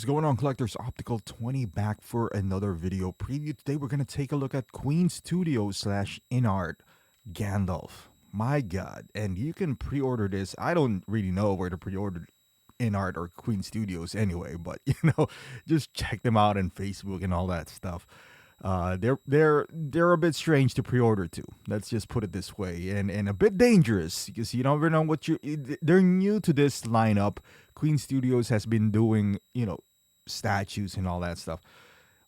What's going on, collectors? Optical 20 back for another video preview. Today we're going to take a look at Queen Studios slash InArt Gandalf. My god. And you can pre-order this. I don't really know where to pre-order InArt or Queen Studios anyway, but just check them out on Facebook and all that stuff. They're a bit strange to pre-order too. Let's just put it this way, and a bit dangerous because you never know what you. They're new to this lineup. Queen Studios has been doing statues and all that stuff.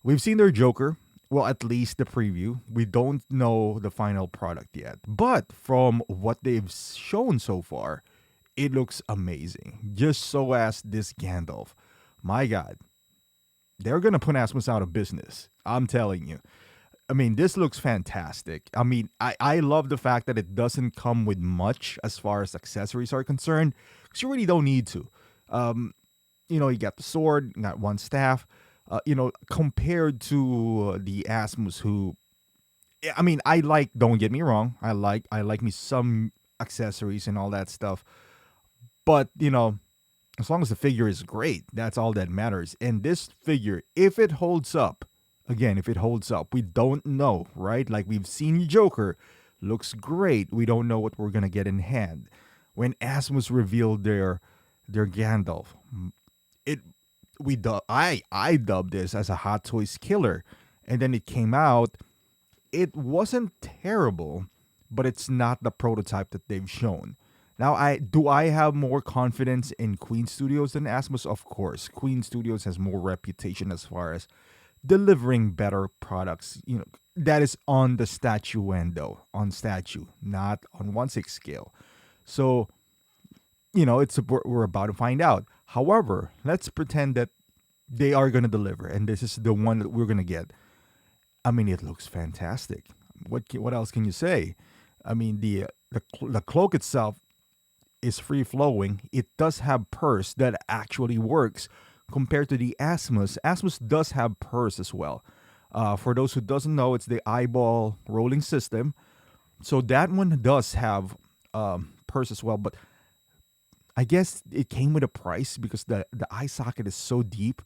We've seen their Joker. Well, at least the preview. We don't know the final product yet, but from what they've shown so far, it looks amazing. Just so as this Gandalf, my God, they're gonna put Asmus out of business. I'm telling you. I mean, this looks fantastic. I mean, I love the fact that it doesn't come with much as far as accessories are concerned, because you really don't need to. You got the sword, you got one staff. Compared to the Asmus, who, I mean, I like. Don't get me wrong. I like me some accessories and all that stuff. But as long as the figure is great, that's all that matters. And this figure, if it holds up, again, if it holds up, we don't know, right? Like we've seen Joker, looks great. We don't know what we're gonna get in hand. When Asmus revealed their Gandalf, I dubbed this as a Hot Toys killer, and then it came out. It wasn't terrible, but it's not the prototype that they've shown. Now, I have more confidence in Queen Studios than Asmus? Of course. Queen Studios has more reputation as far as delivering better products. That is on the statuendo, on statue, not on 1/6 scale. So, we're about to find out. However, let's pretend that they are going to deliver, and this is the one that we're going to get. I mean, it looks fantastic. What else can you say? I mean, the cloak itself is free flowing. It does have purse that actually works compared to the Asmus. Asmus does have purse as well. For those who doesn't know, it's the eyeball rolling system. So that one does have purse as well. But I guess it came with a price because the eye socket is so deep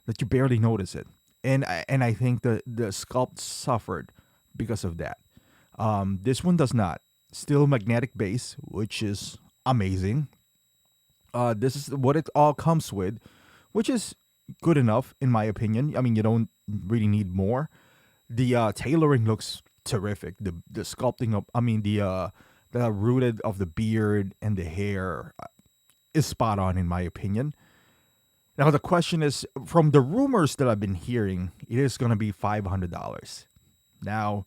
that you barely notice it. And I think the sculpt suffered because of that. This one does not. Still magnetic base, which is amazing. This is what it all comes with, which is good enough in my opinion. I mean, you don't really need more. The tailoring looks terrific. The sculpting of, I mean, the rooted of the beard and the hair is spot on in my opinion. Now the question is, from the rumors that I've been hearing, it is going to be $500. Now,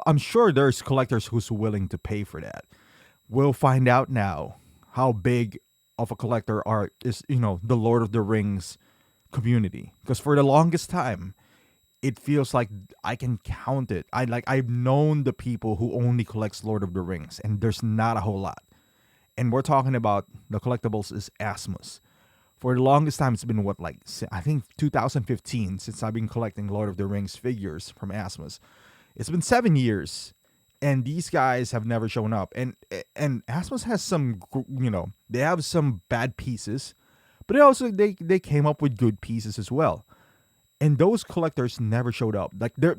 I'm sure there's collectors who's willing to pay for that. We'll find out now how big of a collector is the Lord of the Rings community. Because for the longest time, it feels like I can count it. I've known the people who only collects Lord of the Rings, and there's not a whole lot. And we're talking about the collectibles is Asmus. For the longest time, it's been I think 2015 since I've been collecting Lord of the Rings figures from Asmus. It's been 7 years, and these guys have never shown up. And Asmus has some, they have some bad pieces, but they came up with good pieces as well. And those collectors never showed up. Like they're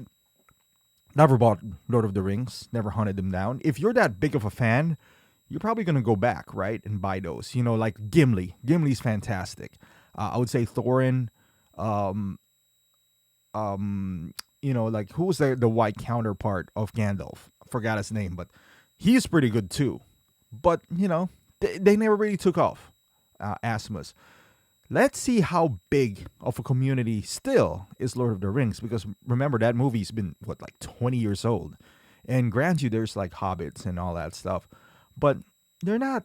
never bought Lord of the Rings, never hunted them down. If you're that big of a fan, you're probably gonna go back, right, and buy those. Like Gimli. Gimli's fantastic. I would say Thorin. Like who was the white counterpart of Gandalf? Forgot his name, but he's pretty good too. But they never really took off. Asmus. Let's see how big of a community still is Lord of the Rings, because remember that movie's been 20 years old, and grant you there's like hobbits and all that stuff, but they're not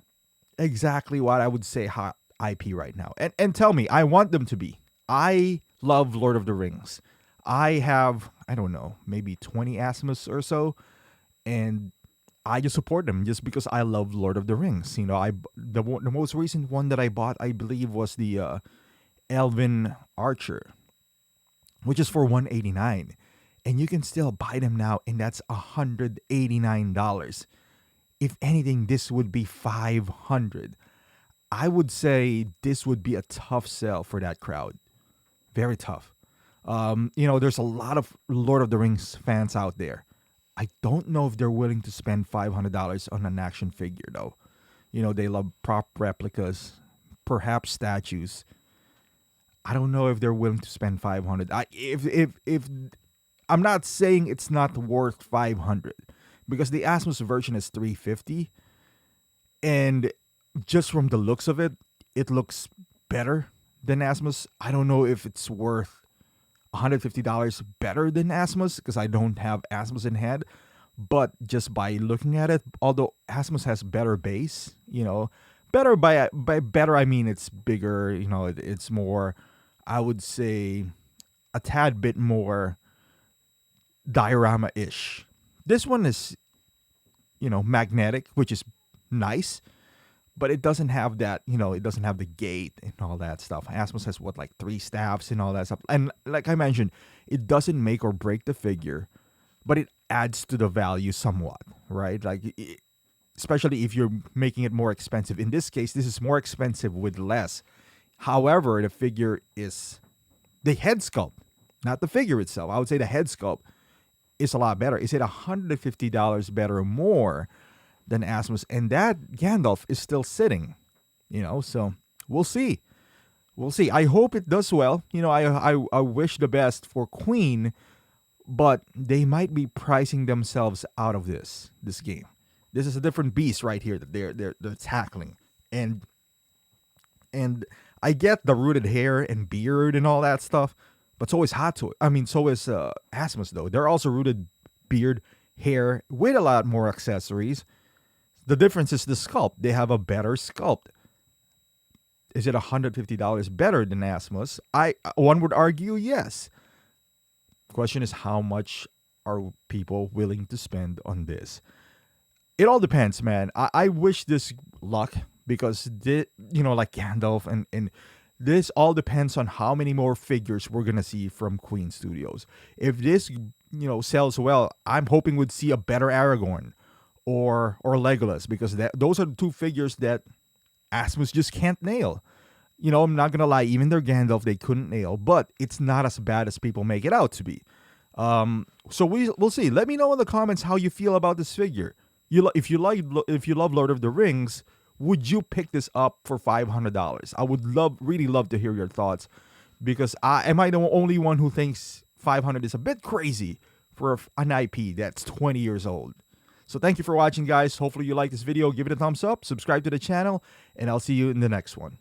exactly what I would say hot IP right now. And tell me, I want them to be. I love Lord of the Rings. I have, I don't know, maybe 20 Asmus or so, and I just support them just because I love Lord of the Rings. The most recent one that I bought, I believe, was the Elven Archer, which is for $189, and you can still buy them now, and that's $189. If anything, this would be $500. I would say this would be a tough sell for that crowd. Very tough. There's a lot of Lord of the Rings fans out there. I don't know if they're willing to spend $500 on an action figure, though. They love prop replicas, perhaps statues. I don't know if they're willing to spend 500. If I'm not saying it's not worth 500 because the Asmus version is 350, and just from the looks of it, it looks better than Asmus. I don't know if it's worth $150 better than Asmus because I don't have Asmus in hand. But just by looking at it, although Asmus has better base, better by better I mean it's bigger. It's more. I would say a tad bit more diorama-ish. This one is, magnetic, which is nice, but it doesn't have that, it doesn't have the gate and all that stuff. Asmus has like 3 staffs and all that stuff. And like I mentioned, it doesn't make or break the figure, but it adds to the value somewhat, right? Especially if you're making it more expensive. In this case, this is more expensive with less. However, the figure is the head sculpt, not the figure itself. I would say the head sculpt is a lot better. Is it $150 better or more than Asmus? And that Gandalf is still sitting, so we'll see. We'll see. I hope it does well. I wish the best for Queen, but they might be pricing themselves out of this game. This is a different beast right here that they're tackling. And I get the rooted hair and beard and all that stuff, but so is so is Asmus though. They're also rooted beard, hair with a lot more accessories. The difference is the sculpt. They have a better sculpt. Is it $150 better than Asmus? One would argue yes. Question is, how much are people willing to spend on this? It all depends, man. I wish this luck because like Gandalf and this all depends on how many more figures we're gonna see from Queen Studios. If this sells well, I'm hoping we'd see a better Aragorn or Legolas because those are the 2 figures that Asmus just can't nail. I'm not gonna lie, even their Gandalf they couldn't nail, but it's not as bad as people make it out to be. So we'll see. Let me know in the comments how you feel about this figure. If you love Lord of the Rings, would you pick this up for $500? I would really love to hear your thoughts because am I the only one who thinks 500 is a bit crazy for an IP that's 20 years old? So thank you for watching, guys. Hopefully you like this video. Give it a thumbs up, subscribe to the channel, and I'll see you in the next one.